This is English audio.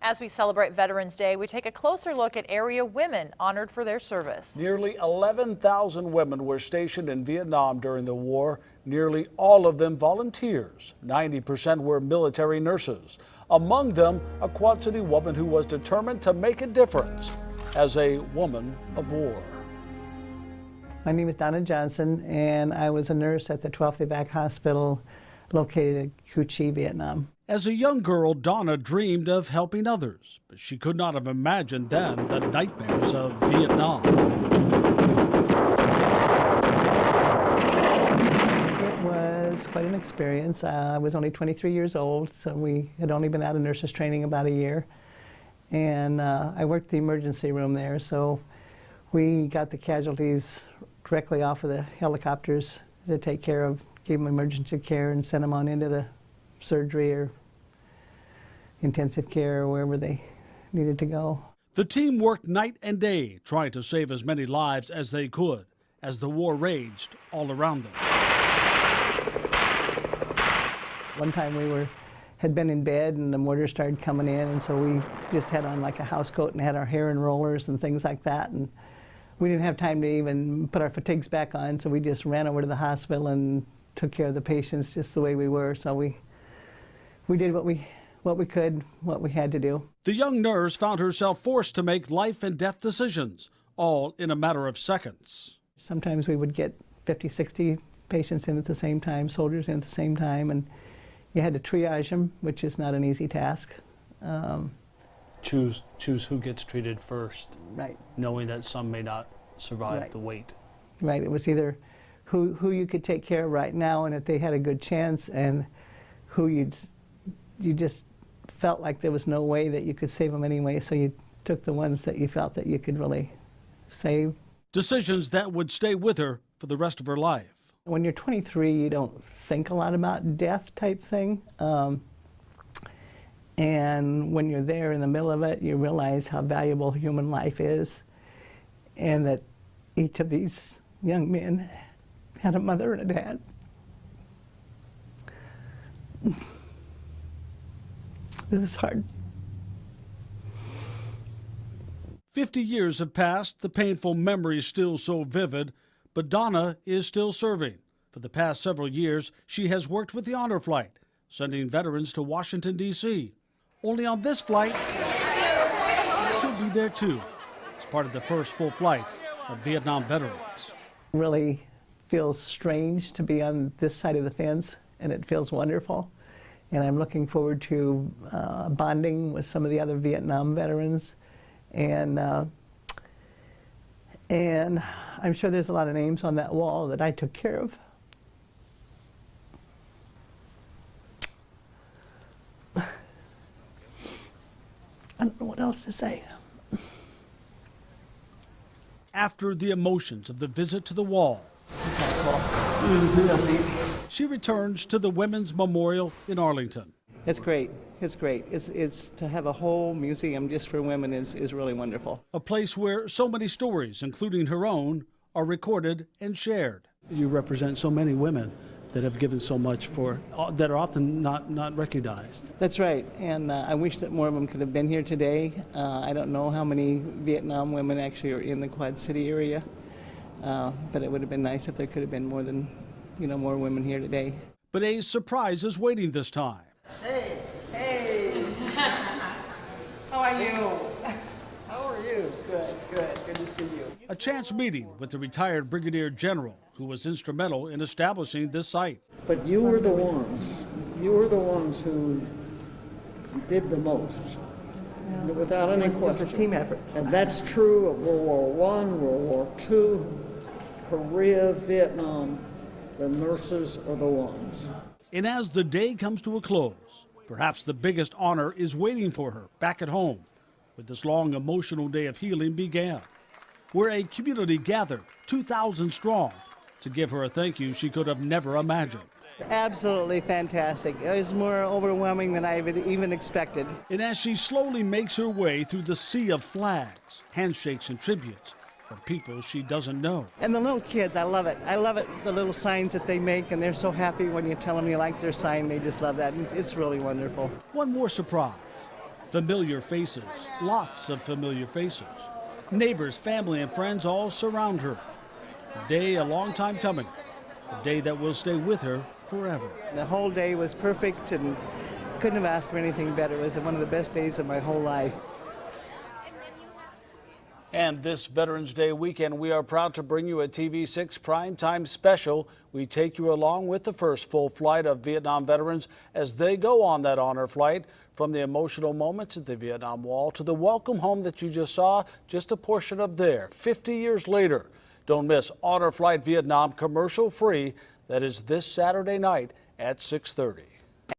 As we celebrate Veterans Day, we take a closer look at area women honored for their service. Nearly 11,000 women were stationed in Vietnam during the war. Nearly all of them volunteers. 90% were military nurses. Among them, a Quad City woman who was determined to make a difference as a woman of war. My name is Donna Johnson, and I was a nurse at the 12th Evac Hospital located in KWQC, Vietnam. As a young girl, Donna dreamed of helping others, but she could not have imagined then the nightmares of Vietnam. It was quite an experience. I was only 23 years old, so we had only been out of nurses training about a year. And I worked the emergency room there, so we got the casualties directly off of the helicopters to take care of, gave them emergency care and sent them on into the surgery or intensive care or wherever they needed to go. The team worked night and day trying to save as many lives as they could as the war raged all around them. One time we had been in bed and the mortar started coming in, and so we just had on like a house coat and had our hair in rollers and things like that, and we didn't have time to even put our fatigues back on, so we just ran over to the hospital and took care of the patients just the way we were. So we did what we could, what we had to do. The young nurse found herself forced to make life and death decisions, all in a matter of seconds. Sometimes we would get 50, 60 patients in at the same time, soldiers in at the same time, and you had to triage them, which is not an easy task. Choose who gets treated first, right? Knowing that some may not survive the wait. Right. It was either who you could take care of right now and if they had a good chance, and who you just felt like there was no way that you could save them anyway, so you took the ones that you felt that you could really save. Decisions that would stay with her for the rest of her life. When you're 23, you don't think a lot about death type thing. And when you're there in the middle of it, you realize how valuable human life is, and that each of these young men had a mother and a dad. This is hard. 50 years have passed, the painful memories still so vivid, but Donna is still serving. For the past several years, she has worked with the Honor Flight, sending veterans to Washington, D.C. Only on this flight, she'll be there too, as part of the first full flight of Vietnam veterans. It really feels strange to be on this side of the fence, and it feels wonderful. And I'm looking forward to bonding with some of the other Vietnam veterans. And I'm sure there's a lot of names on that wall that I took care of. I don't know what else to say. After the emotions of the visit to the wall, she returns to the Women's Memorial in Arlington. It's great. It's great. It's to have a whole museum just for women is really wonderful. A place where so many stories, including her own, are recorded and shared. You represent so many women that have given so much that are often not recognized. That's right, and I wish that more of them could have been here today. I don't know how many Vietnam women actually are in the Quad City area, but it would have been nice if there could have been more women here today. But a surprise is waiting this time. Hey, how are you? How are you? Good to see you. A chance meeting with the retired Brigadier General who was instrumental in establishing this site. But you were the ones who did the most, without any question. It was a team effort. And that's true of World War I, World War II, Korea, Vietnam. The nurses are the ones. And as the day comes to a close, perhaps the biggest honor is waiting for her back at home, where this long emotional day of healing began, where a community gathered 2,000 strong to give her a thank you she could have never imagined. Absolutely fantastic. It was more overwhelming than I even expected. And as she slowly makes her way through the sea of flags, handshakes, and tributes from people she doesn't know. And the little kids, I love it. I love it, the little signs that they make, and they're so happy when you tell them you like their sign. They just love that. It's really wonderful. One more surprise. Familiar faces, lots of familiar faces. Neighbors, family, and friends all surround her. A day a long time coming, a day that will stay with her forever. The whole day was perfect and couldn't have asked for anything better. It was one of the best days of my whole life. And this Veterans Day weekend, we are proud to bring you a TV6 primetime special. We take you along with the first full flight of Vietnam veterans as they go on that honor flight. From the emotional moments at the Vietnam Wall to the welcome home that you just saw, just a portion of there, 50 years later. Don't miss Honor Flight Vietnam commercial free. That is this Saturday night at 6:30.